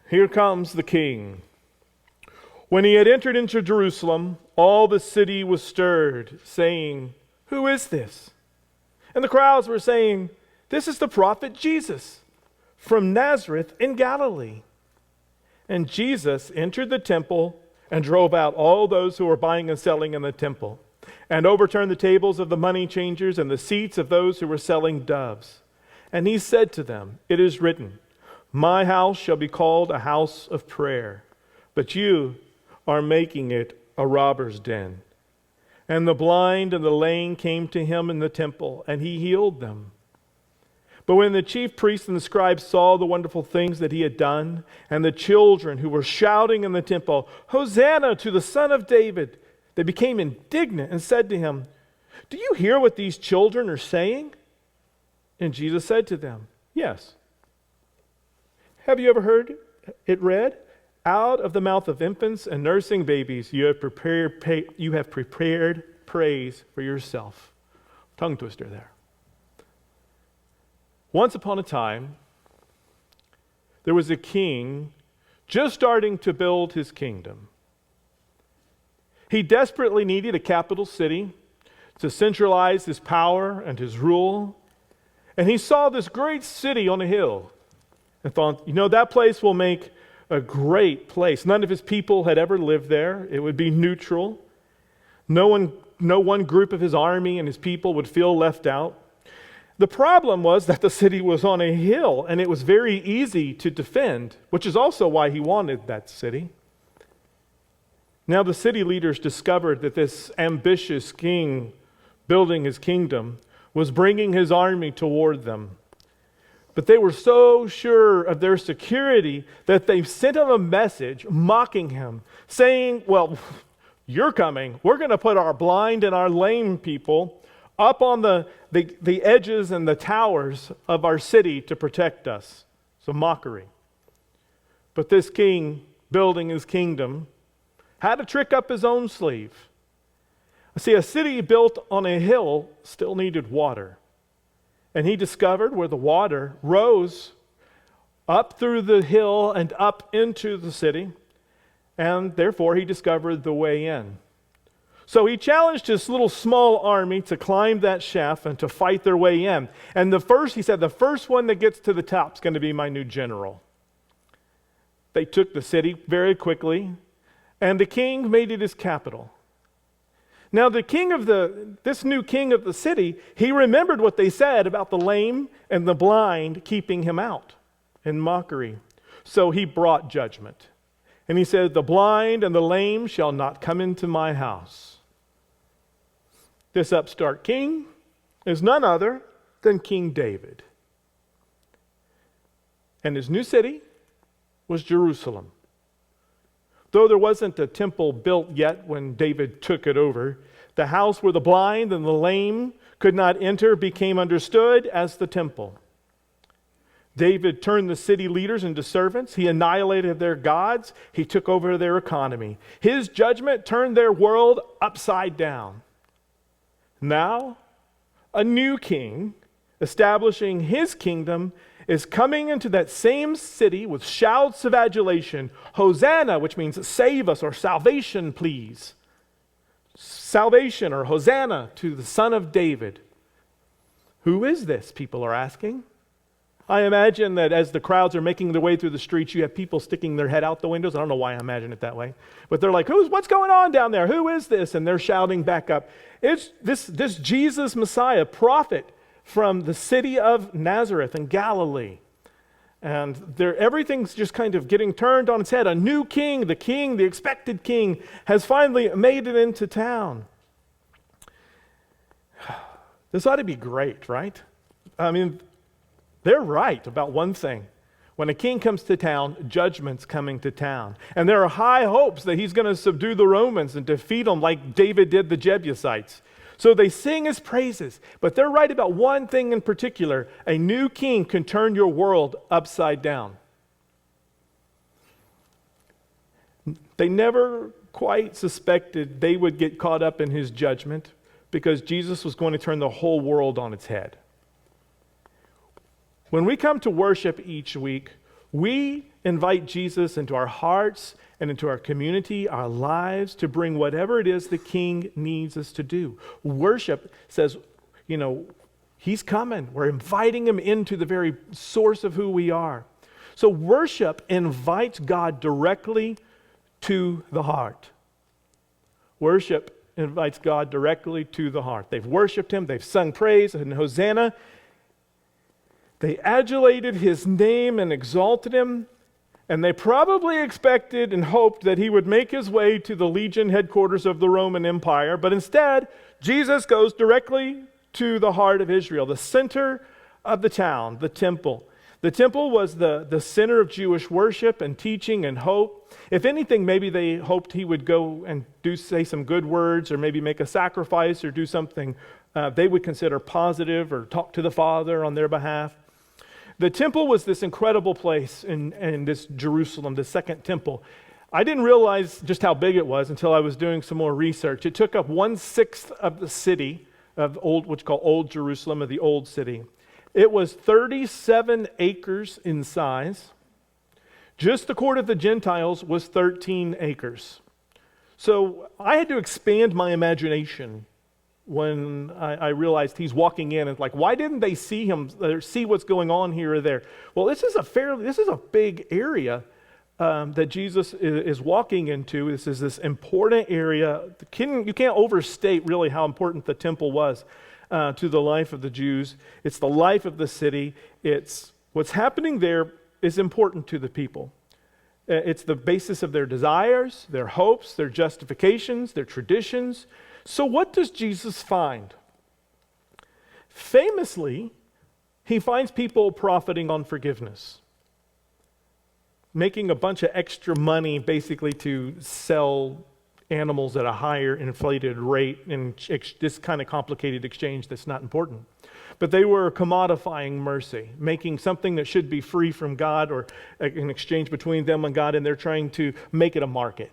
Here comes the king. When he had entered into Jerusalem, all the city was stirred, saying, Who is this? And the crowds were saying, This is the prophet Jesus from Nazareth in Galilee. And Jesus entered the temple and drove out all those who were buying and selling in the temple, and overturned the tables of the money changers and the seats of those who were selling doves. And he said to them, It is written, My house shall be called a house of prayer, but you are making it a robber's den. And the blind and the lame came to him in the temple, and he healed them. But when the chief priests and the scribes saw the wonderful things that he had done, and the children who were shouting in the temple, Hosanna to the Son of David, they became indignant and said to him, Do you hear what these children are saying? And Jesus said to them, Yes. Have you ever heard it read? Out of the mouth of infants and nursing babies, you have prepared praise for yourself. Tongue twister there. Once upon a time, there was a king just starting to build his kingdom. He desperately needed a capital city to centralize his power and his rule. And he saw this great city on a hill and thought, that place will make a great place. None of his people had ever lived there. It would be neutral. No one group of his army and his people would feel left out. The problem was that the city was on a hill and it was very easy to defend, which is also why he wanted that city. Now the city leaders discovered that this ambitious king building his kingdom was bringing his army toward them. But they were so sure of their security that they sent him a message mocking him, saying, Well, you're coming. We're going to put our blind and our lame people up on the edges and the towers of our city to protect us. It's a mockery. But this king, building his kingdom, had a trick up his own sleeve. See, a city built on a hill still needed water. And he discovered where the water rose up through the hill and up into the city. And therefore he discovered the way in. So he challenged his little small army to climb that shaft and to fight their way in. And he said, the first one that gets to the top is going to be my new general. They took the city very quickly, and the king made it his capital. Now this new king of the city, he remembered what they said about the lame and the blind keeping him out in mockery. So he brought judgment. And he said, The blind and the lame shall not come into my house. This upstart king is none other than King David. And his new city was Jerusalem. Though there wasn't a temple built yet when David took it over, the house where the blind and the lame could not enter became understood as the temple. David turned the city leaders into servants. He annihilated their gods. He took over their economy. His judgment turned their world upside down. Now, a new king, establishing his kingdom, is coming into that same city with shouts of adulation. Hosanna, which means save us, or salvation, please. Salvation, or Hosanna, to the Son of David. Who is this, people are asking? I imagine that as the crowds are making their way through the streets, you have people sticking their head out the windows. I don't know why I imagine it that way. But they're like, what's going on down there? Who is this? And they're shouting back up. It's this Jesus Messiah, prophet from the city of Nazareth in Galilee. And everything's just kind of getting turned on its head. A new king, the expected king, has finally made it into town. This ought to be great, right? I mean, they're right about one thing. When a king comes to town, judgment's coming to town. And there are high hopes that he's going to subdue the Romans and defeat them like David did the Jebusites. So they sing his praises. But they're right about one thing in particular. A new king can turn your world upside down. They never quite suspected they would get caught up in his judgment because Jesus was going to turn the whole world on its head. When we come to worship each week, We invite Jesus into our hearts and into our community, our lives, to bring whatever it is the King needs us to do. Worship says, He's coming. We're inviting Him into the very source of who we are. So worship invites God directly to the heart. Worship invites God directly to the heart. They've worshiped Him. They've sung praise and Hosanna. They adulated His name and exalted Him. And they probably expected and hoped that He would make His way to the legion headquarters of the Roman Empire. But instead, Jesus goes directly to the heart of Israel, the center of the town, the temple. The temple was the center of Jewish worship and teaching and hope. If anything, maybe they hoped He would go and say some good words, or maybe make a sacrifice, or do something they would consider positive, or talk to the Father on their behalf. The temple was this incredible place in this Jerusalem, the second temple. I didn't realize just how big it was until I was doing some more research. It took up 1/6 of the city of what's called Old Jerusalem, or the Old City. It was 37 acres in size. Just the court of the Gentiles was 13 acres. So I had to expand my imagination when I realized He's walking in, and like, why didn't they see Him, or see what's going on here or there? Well, this is a big area that Jesus is walking into. This is this important area. You can't overstate really how important the temple was to the life of the Jews. It's the life of the city. It's what's happening there is important to the people. It's the basis of their desires, their hopes, their justifications, their traditions. So what does Jesus find? Famously, He finds people profiting on forgiveness, making a bunch of extra money basically to sell animals at a higher inflated rate in this kind of complicated exchange that's not important. But they were commodifying mercy, making something that should be free from God, or an exchange between them and God, and they're trying to make it a market,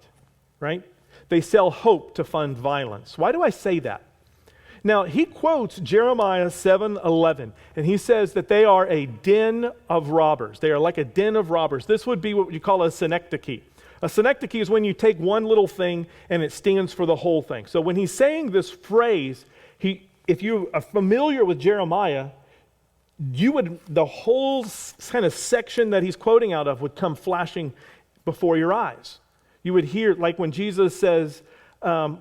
right? They sell hope to fund violence. Why do I say that? Now, he quotes Jeremiah 7:11, and he says that they are a den of robbers. They are like a den of robbers. This would be what you call a synecdoche. A synecdoche is when you take one little thing and it stands for the whole thing. So when he's saying this phrase, if you are familiar with Jeremiah, the whole kind of section that he's quoting out of would come flashing before your eyes. You would hear, like when Jesus says, when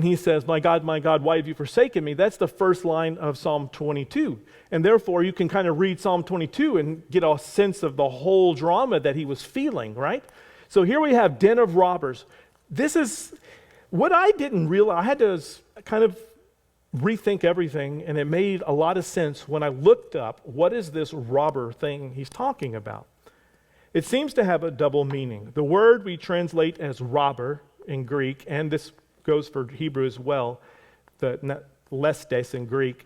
He says, my God, why have you forsaken me? That's the first line of Psalm 22. And therefore, you can kind of read Psalm 22 and get a sense of the whole drama that he was feeling, right? So here we have den of robbers. This is what I didn't realize. I had to kind of rethink everything, and it made a lot of sense when I looked up, what is this robber thing he's talking about? It seems to have a double meaning. The word we translate as robber in Greek, and this goes for Hebrew as well, the lestes in Greek,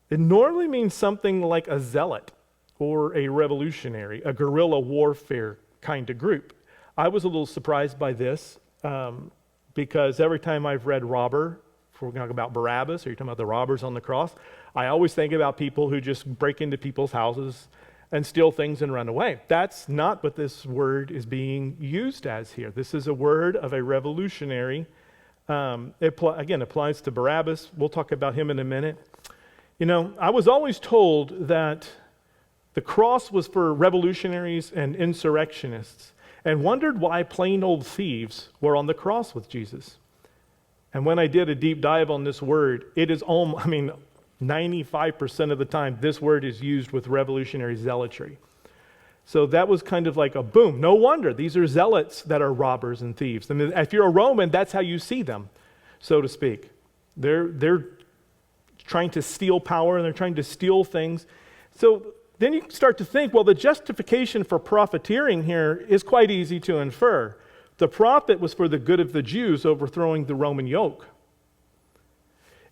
it normally means something like a zealot or a revolutionary, a guerrilla warfare kind of group. I was a little surprised by this because every time I've read robber, if we're talking about Barabbas, or you're talking about the robbers on the cross, I always think about people who just break into people's houses and steal things and run away. That's not what this word is being used as here. This is a word of a revolutionary. Again, applies to Barabbas. We'll talk about him in a minute. I was always told that the cross was for revolutionaries and insurrectionists, and wondered why plain old thieves were on the cross with Jesus. And when I did a deep dive on this word, it is 95% of the time, this word is used with revolutionary zealotry. So that was kind of like a boom. No wonder. These are zealots that are robbers and thieves. And if you're a Roman, that's how you see them, so to speak. They're trying to steal power, and they're trying to steal things. So then you start to think, well, the justification for profiteering here is quite easy to infer. The profit was for the good of the Jews overthrowing the Roman yoke.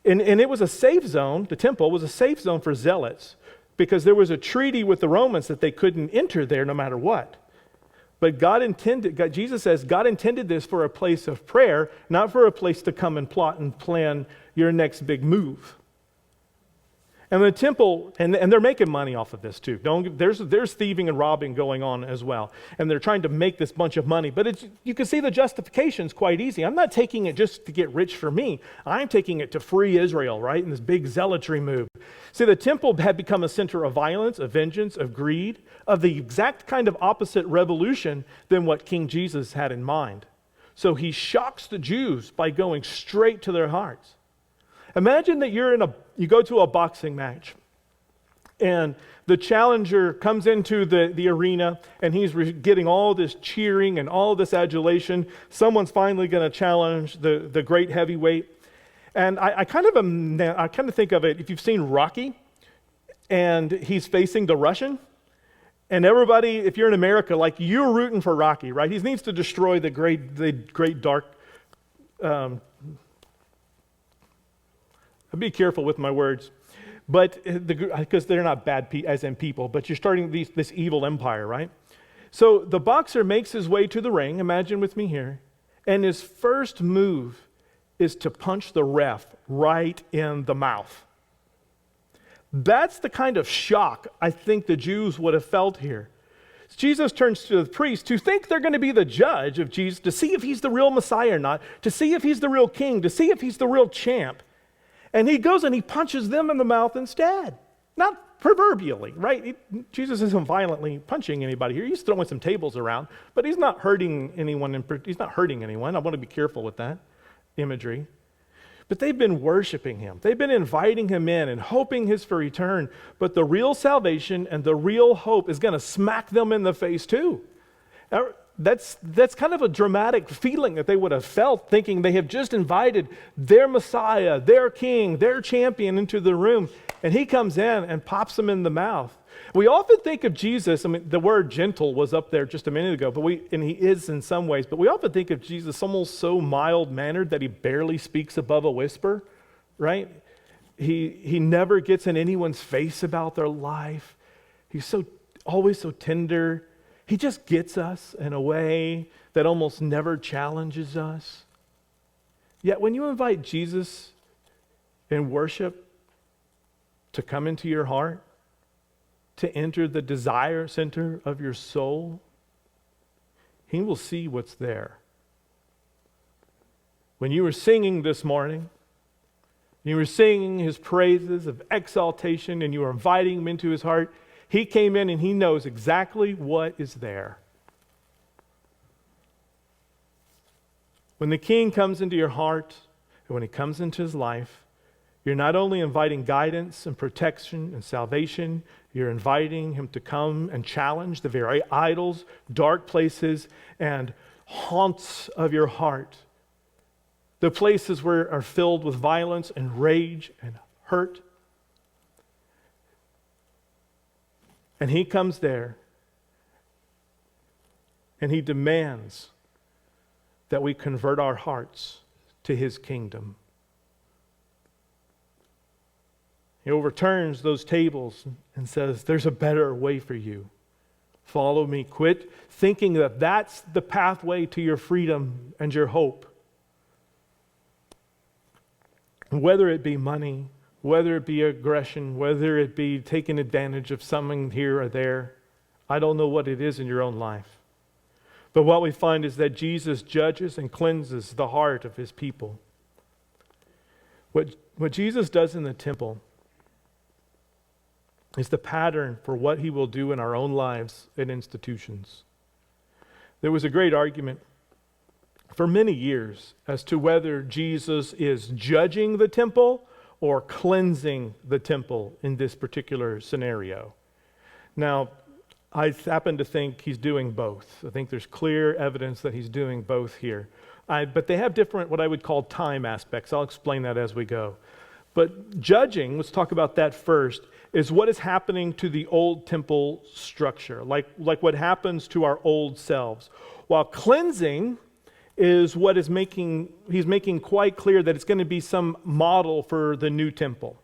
And it was a safe zone. The temple was a safe zone for zealots, because there was a treaty with the Romans that they couldn't enter there no matter what. But Jesus says, God intended this for a place of prayer, not for a place to come and plot and plan your next big move. And the temple, and they're making money off of this too. There's thieving and robbing going on as well. And they're trying to make this bunch of money. But you can see the justification's quite easy. I'm not taking it just to get rich for me. I'm taking it to free Israel, right? In this big zealotry move. See, the temple had become a center of violence, of vengeance, of greed, of the exact kind of opposite revolution than what King Jesus had in mind. So he shocks the Jews by going straight to their hearts. Imagine that you go to a boxing match and the challenger comes into the arena and he's getting all this cheering and all this adulation. Someone's finally going to challenge the great heavyweight. And I kind of think of it, if you've seen Rocky and he's facing the Russian, and everybody, if you're in America, like you're rooting for Rocky, right? He needs to destroy the great dark. I'll be careful with my words, but because they're not bad as in people, but you're starting this evil empire, right? So the boxer makes his way to the ring, imagine with me here, and his first move is to punch the ref right in the mouth. That's the kind of shock I think the Jews would have felt here. Jesus turns to the priests who think they're going to be the judge of Jesus, to see if he's the real Messiah or not, to see if he's the real king, to see if he's the real champ. And he goes and he punches them in the mouth instead. Not proverbially, right? Jesus isn't violently punching anybody here. He's throwing some tables around, but he's not hurting anyone. He's not hurting anyone. I want to be careful with that imagery. But they've been worshiping him. They've been inviting him in and hoping his return. But the real salvation and the real hope is going to smack them in the face too. That's kind of a dramatic feeling that they would have felt, thinking they have just invited their Messiah, their king, their champion into the room, and he comes in and pops them in the mouth. We often think of Jesus, I mean, the word gentle was up there just a minute ago, and he is in some ways, but we often think of Jesus almost so mild-mannered that he barely speaks above a whisper, right? He never gets in anyone's face about their life. He's always so tender. He just gets us in a way that almost never challenges us. Yet when you invite Jesus in worship to come into your heart, to enter the desire center of your soul, he will see what's there. When you were singing this morning, you were singing his praises of exaltation and you were inviting him into his heart, he came in and he knows exactly what is there. When the King comes into your heart, and when he comes into his life, you're not only inviting guidance and protection and salvation, you're inviting him to come and challenge the very idols, dark places, and haunts of your heart. The places where are filled with violence and rage and hurt. And he comes there and he demands that we convert our hearts to his kingdom. He overturns those tables and says, there's a better way for you. Follow me. Quit thinking that that's the pathway to your freedom and your hope. Whether it be money, whether it be aggression, whether it be taking advantage of someone here or there, I don't know what it is in your own life. But what we find is that Jesus judges and cleanses the heart of his people. What Jesus does in the temple is the pattern for what he will do in our own lives and institutions. There was a great argument for many years as to whether Jesus is judging the temple or cleansing the temple in this particular scenario. Now, I happen to think he's doing both. I think there's clear evidence that he's doing both here. But they have different, what I would call time aspects. I'll explain that as we go. But judging, let's talk about that first, is what is happening to the old temple structure, like what happens to our old selves. While cleansing is what he's making quite clear that it's going to be some model for the new temple.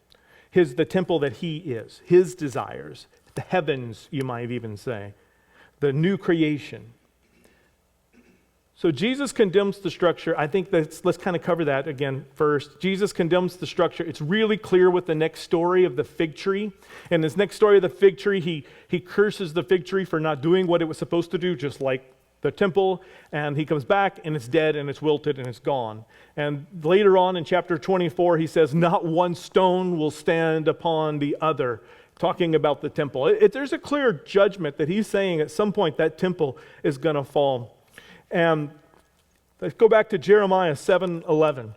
The temple that he is, his desires, the heavens, you might even say, the new creation. So Jesus condemns the structure. I think let's kind of cover that again first. Jesus condemns the structure. It's really clear with the next story of the fig tree. In this next story of the fig tree, he curses the fig tree for not doing what it was supposed to do, just like the temple. And he comes back and it's dead and it's wilted and it's gone. And later on in chapter 24, he says, not one stone will stand upon the other, talking about the temple. There's a clear judgment that he's saying at some point that temple is going to fall. And let's go back to Jeremiah 7:11.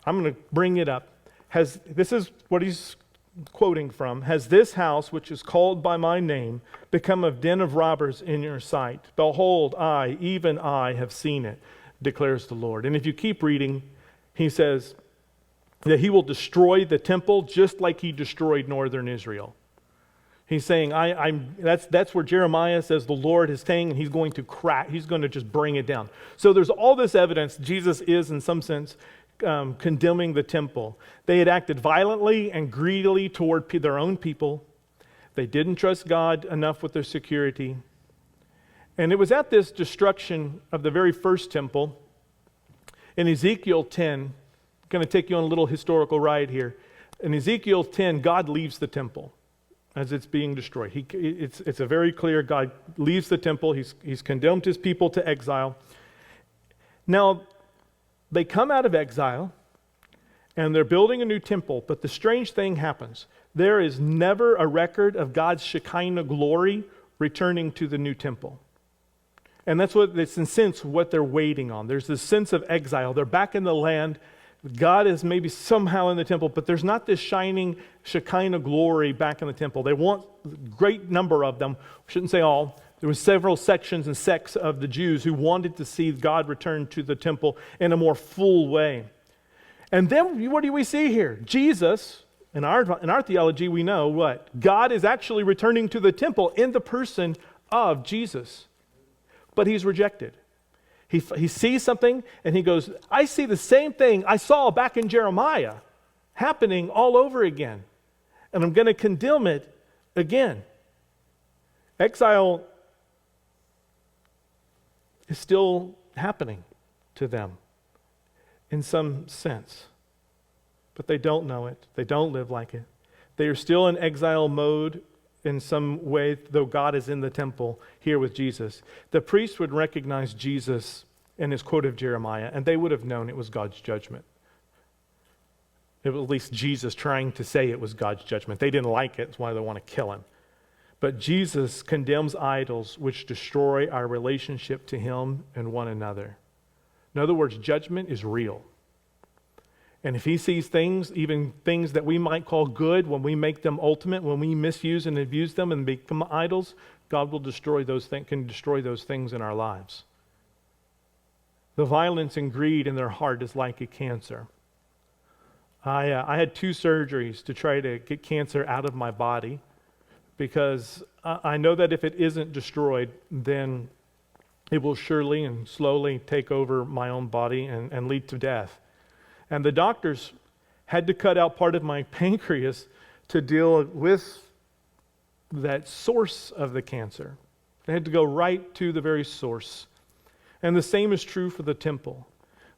I'm going to bring it up. This is what he's quoting from. Has this house, which is called by my name, become a den of robbers in your sight? Behold, I, even I, have seen it, declares the Lord. And if you keep reading, he says that he will destroy the temple just like he destroyed northern Israel. He's saying, that's where Jeremiah says the Lord is saying, and he's going to just bring it down. So there's all this evidence Jesus is, in some sense, condemning the temple. They had acted violently and greedily toward their own people. They didn't trust God enough with their security. And it was at this destruction of the very first temple, in Ezekiel 10, I'm going to take you on a little historical ride here. In Ezekiel 10, God leaves the temple as it's being destroyed. It's a very clear, God leaves the temple. He's condemned his people to exile. Now, they come out of exile, and they're building a new temple, but the strange thing happens. There is never a record of God's Shekinah glory returning to the new temple. And it's in a sense what they're waiting on. There's this sense of exile. They're back in the land. God is maybe somehow in the temple, but there's not this shining Shekinah glory back in the temple. They want a great number of them. We shouldn't say all. There were several sections and sects of the Jews who wanted to see God return to the temple in a more full way. And then what do we see here? Jesus, in our theology, we know what? God is actually returning to the temple in the person of Jesus. But he's rejected. He sees something and he goes, I see the same thing I saw back in Jeremiah happening all over again. And I'm going to condemn it again. Exile is still happening to them in some sense. But they don't know it. They don't live like it. They are still in exile mode in some way, though God is in the temple here with Jesus. The priests would recognize Jesus in his quote of Jeremiah, and they would have known it was God's judgment. It was at least Jesus trying to say it was God's judgment. They didn't like it, that's why they want to kill him. But Jesus condemns idols which destroy our relationship to him and one another. In other words, judgment is real. And if he sees things, even things that we might call good, when we make them ultimate, when we misuse and abuse them and become idols, God will destroy those things, can destroy those things in our lives. The violence and greed in their heart is like a cancer. I had 2 surgeries to try to get cancer out of my body because I know that if it isn't destroyed, then it will surely and slowly take over my own body and lead to death. And the doctors had to cut out part of my pancreas to deal with that source of the cancer. They had to go right to the very source. And the same is true for the temple.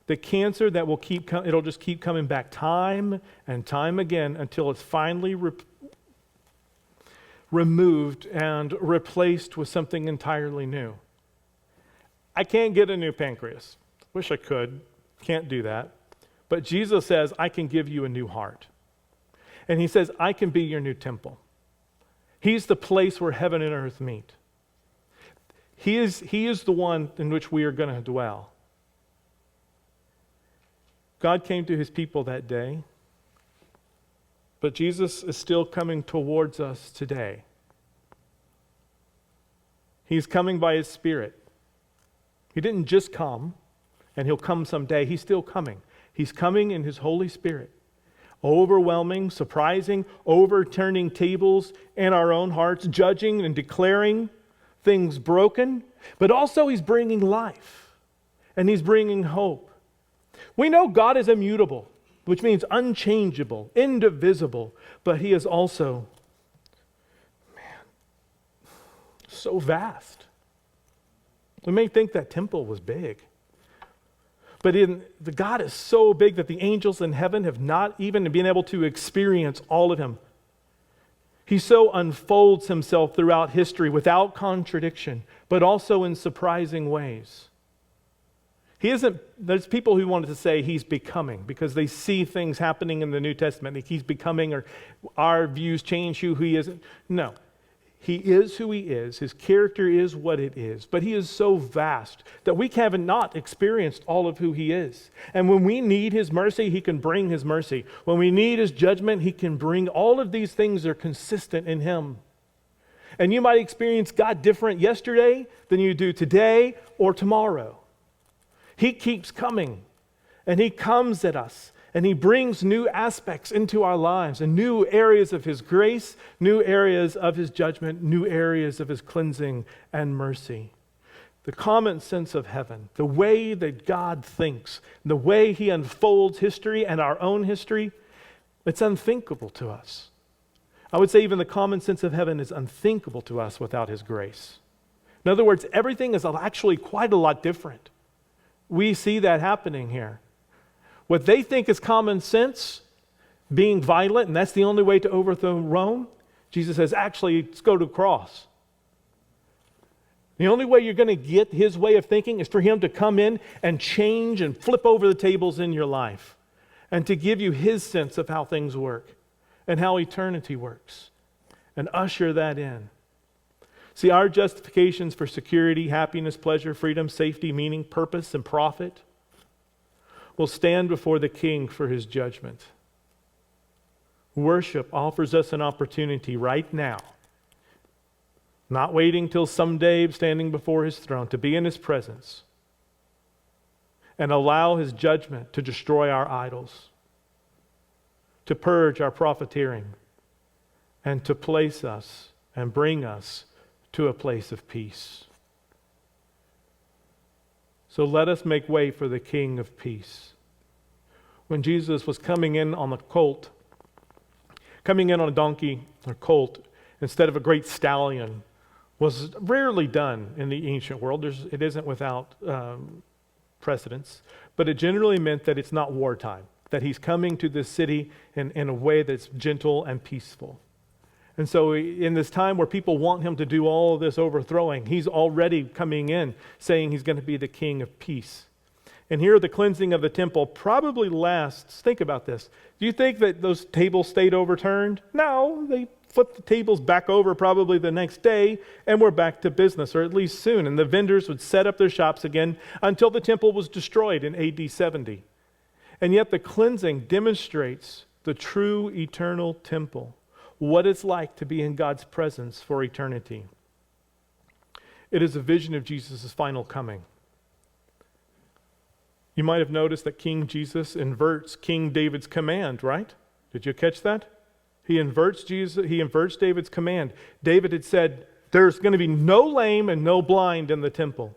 The cancer that will it'll just keep coming back time and time again until it's finally removed and replaced with something entirely new. I can't get a new pancreas. Wish I could. Can't do that. But Jesus says, I can give you a new heart. And he says, I can be your new temple. He's the place where heaven and earth meet. He is the one in which we are going to dwell. God came to his people that day, but Jesus is still coming towards us today. He's coming by his Spirit. He didn't just come, and he'll come someday. He's still coming. He's coming in his Holy Spirit. Overwhelming, surprising, overturning tables in our own hearts, judging and declaring things broken, but also he's bringing life, and he's bringing hope. We know God is immutable, which means unchangeable, indivisible, but he is also, so vast. We may think that temple was big. But the God is so big that the angels in heaven have not even been able to experience all of him. He so unfolds himself throughout history without contradiction, but also in surprising ways. There's people who wanted to say he's becoming because they see things happening in the New Testament. Like he's becoming, or our views change who he is. No. He is who he is. His character is what it is. But he is so vast that we have not experienced all of who he is. And when we need his mercy, he can bring his mercy. When we need his judgment, he can bring all of these things that are consistent in him. And you might experience God different yesterday than you do today or tomorrow. He keeps coming, and he comes at us, and he brings new aspects into our lives, and new areas of his grace, new areas of his judgment, new areas of his cleansing and mercy. The common sense of heaven, the way that God thinks, the way he unfolds history and our own history, it's unthinkable to us. I would say even the common sense of heaven is unthinkable to us without his grace. In other words, everything is actually quite a lot different. We see that happening here. What they think is common sense, being violent, and that's the only way to overthrow Rome, Jesus says, actually, let's go to the cross. The only way you're going to get his way of thinking is for him to come in and change and flip over the tables in your life and to give you his sense of how things work and how eternity works and usher that in. See, our justifications for security, happiness, pleasure, freedom, safety, meaning, purpose, and profit will stand before the King for his judgment. Worship offers us an opportunity right now, not waiting till someday standing before his throne, to be in his presence and allow his judgment to destroy our idols, to purge our profiteering, and to place us and bring us to a place of peace. So let us make way for the King of peace. When Jesus was coming in on a donkey or colt, instead of a great stallion, was rarely done in the ancient world. It isn't without precedence, but it generally meant that it's not wartime, that he's coming to this city in a way that's gentle and peaceful. And so in this time where people want him to do all of this overthrowing, he's already coming in saying he's going to be the King of peace. And here the cleansing of the temple probably lasts. Think about this. Do you think that those tables stayed overturned? No, they flipped the tables back over probably the next day, and we're back to business, or at least soon. And the vendors would set up their shops again until the temple was destroyed in AD 70. And yet the cleansing demonstrates the true eternal temple, what it's like to be in God's presence for eternity. It is a vision of Jesus' final coming. You might have noticed that King Jesus inverts King David's command, right? Did you catch that? He inverts David's command. David had said, there's going to be no lame and no blind in the temple.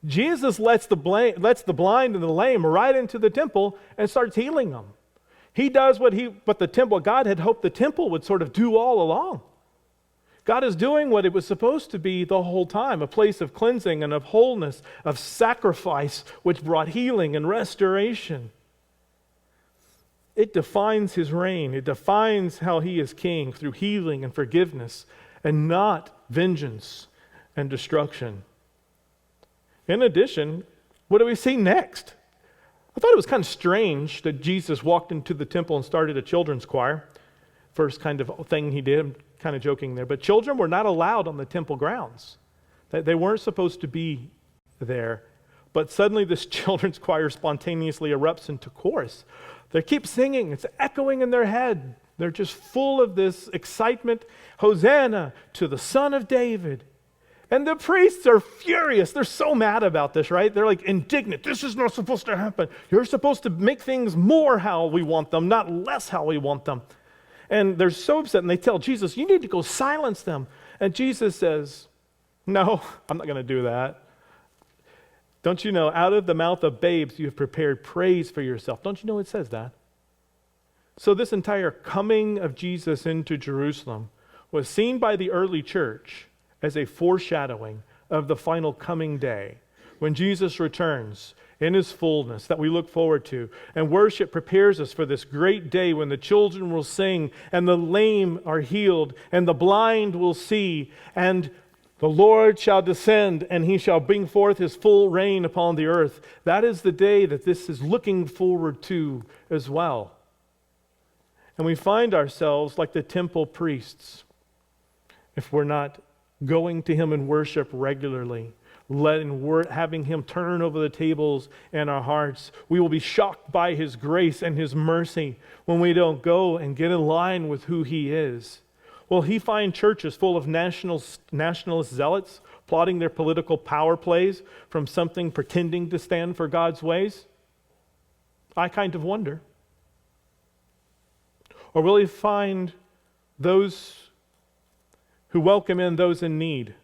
Jesus lets the blind and the lame right into the temple and starts healing them. He does what the temple, God had hoped the temple would sort of do all along. God is doing what it was supposed to be the whole time, a place of cleansing and of wholeness, of sacrifice, which brought healing and restoration. It defines his reign. It defines how he is king through healing and forgiveness and not vengeance and destruction. In addition, what do we see next? I thought it was kind of strange that Jesus walked into the temple and started a children's choir. First kind of thing he did. I'm kind of joking there. But children were not allowed on the temple grounds. They weren't supposed to be there. But suddenly this children's choir spontaneously erupts into chorus. They keep singing. It's echoing in their head. They're just full of this excitement. Hosanna to the Son of David. And the priests are furious. They're so mad about this, right? They're like indignant. This is not supposed to happen. You're supposed to make things more how we want them, not less how we want them. And they're so upset, and they tell Jesus, you need to go silence them. And Jesus says, no, I'm not going to do that. Don't you know, out of the mouth of babes you have prepared praise for yourself. Don't you know it says that? So this entire coming of Jesus into Jerusalem was seen by the early church as a foreshadowing of the final coming day when Jesus returns in His fullness that we look forward to. And worship prepares us for this great day when the children will sing, and the lame are healed, and the blind will see, and the Lord shall descend, and He shall bring forth His full reign upon the earth. That is the day that this is looking forward to as well. And we find ourselves like the temple priests if we're not going to Him in worship regularly, having Him turn over the tables in our hearts. We will be shocked by His grace and His mercy when we don't go and get in line with who He is. Will He find churches full of nationalist zealots plotting their political power plays from something pretending to stand for God's ways? I kind of wonder. Or will He find those who welcome in those in need,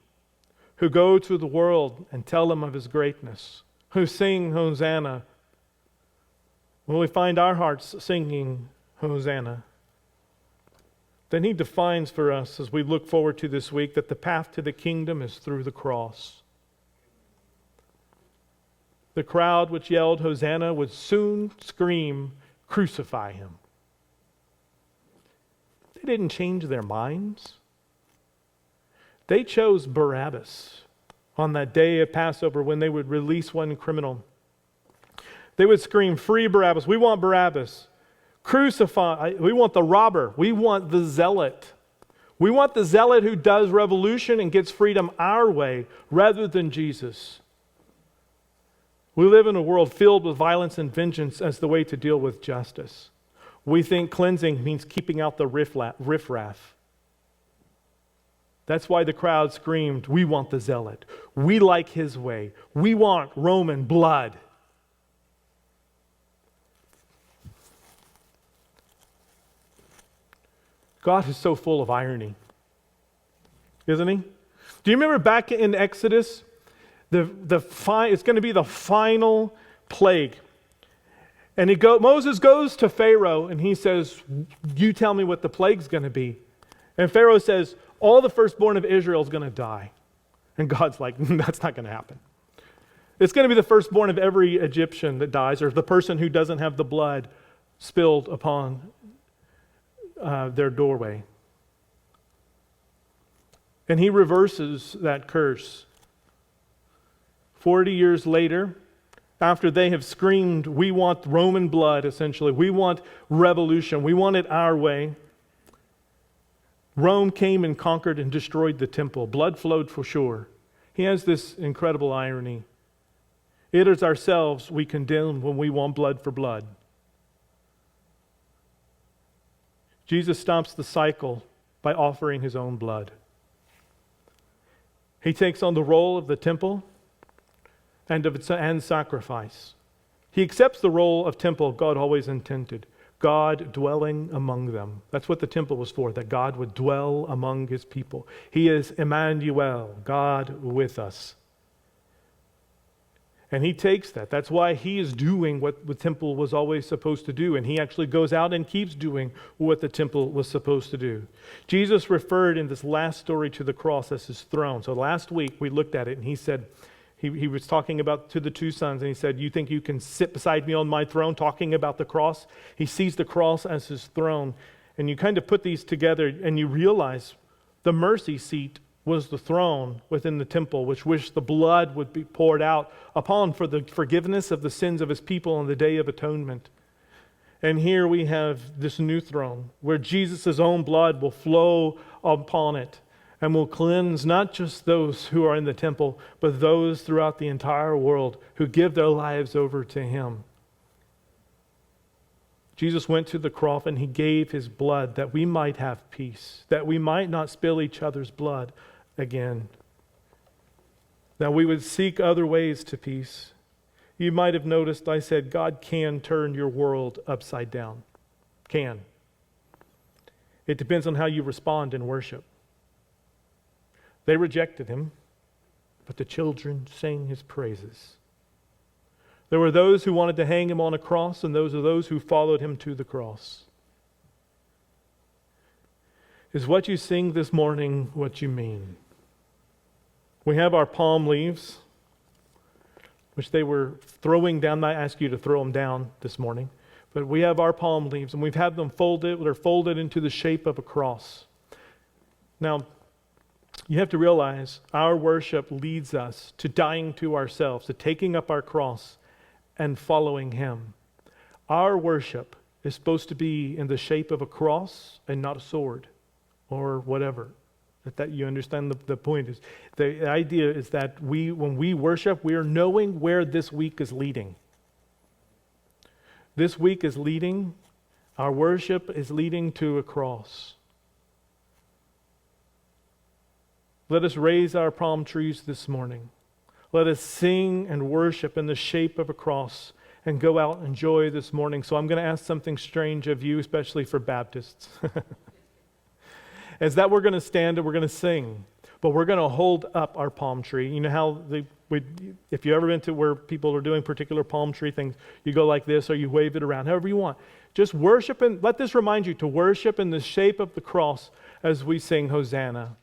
who go to the world and tell them of His greatness, who sing Hosanna? Will we find our hearts singing Hosanna? Then He defines for us, as we look forward to this week, that the path to the kingdom is through the cross. The crowd which yelled Hosanna would soon scream, "Crucify Him." They didn't change their minds. They chose Barabbas on that day of Passover when they would release one criminal. They would scream, "Free Barabbas. We want Barabbas. Crucify. We want the robber. We want the zealot. We want the zealot who does revolution and gets freedom our way rather than Jesus." We live in a world filled with violence and vengeance as the way to deal with justice. We think cleansing means keeping out the riffraff. That's why the crowd screamed, "We want the zealot. We like his way. We want Roman blood." God is so full of irony, isn't He? Do you remember back in Exodus, it's going to be the final plague. And Moses goes to Pharaoh and he says, "You tell me what the plague's going to be." And Pharaoh says, "All the firstborn of Israel is going to die." And God's like, "That's not going to happen. It's going to be the firstborn of every Egyptian that dies, or the person who doesn't have the blood spilled upon their doorway." And He reverses that curse. 40 years later, after they have screamed, "We want Roman blood," essentially, "We want revolution, we want it our way," Rome came and conquered and destroyed the temple. Blood flowed for sure. He has this incredible irony. It is ourselves we condemn when we want blood for blood. Jesus stops the cycle by offering His own blood. He takes on the role of the temple and sacrifice. He accepts the role of temple God always intended, God dwelling among them. That's what the temple was for, that God would dwell among His people. He is Emmanuel, God with us. And He takes that. That's why He is doing what the temple was always supposed to do. And He actually goes out and keeps doing what the temple was supposed to do. Jesus referred in this last story to the cross as His throne. So last week we looked at it and He said, He was talking about to the two sons, and He said, "You think you can sit beside me on my throne?" Talking about the cross. He sees the cross as His throne. And you kind of put these together and you realize the mercy seat was the throne within the temple, which the blood would be poured out upon for the forgiveness of the sins of His people on the Day of Atonement. And here we have this new throne where Jesus' own blood will flow upon it and will cleanse not just those who are in the temple, but those throughout the entire world who give their lives over to Him. Jesus went to the cross and He gave His blood that we might have peace, that we might not spill each other's blood again, that we would seek other ways to peace. You might have noticed I said God can turn your world upside down. Can. It depends on how you respond in worship. They rejected Him, but the children sang His praises. There were those who wanted to hang Him on a cross, and those are those who followed Him to the cross. Is what you sing this morning what you mean? We have our palm leaves. which they were throwing down. I ask you to throw them down this morning. But we have our palm leaves, and we've had them folded. They're folded into the shape of a cross. Now, you have to realize our worship leads us to dying to ourselves, to taking up our cross and following Him. Our worship is supposed to be in the shape of a cross and not a sword or whatever. That you understand the point is. The idea is that when we worship, we are knowing where this week is leading. This week is leading, our worship is leading to a cross. Let us raise our palm trees this morning. Let us sing and worship in the shape of a cross and go out and enjoy this morning. So I'm going to ask something strange of you, especially for Baptists. Is that we're going to stand and we're going to sing, but we're going to hold up our palm tree. You know how if you've ever been to where people are doing particular palm tree things, you go like this or you wave it around, however you want. Just worship, and let this remind you to worship in the shape of the cross as we sing Hosanna.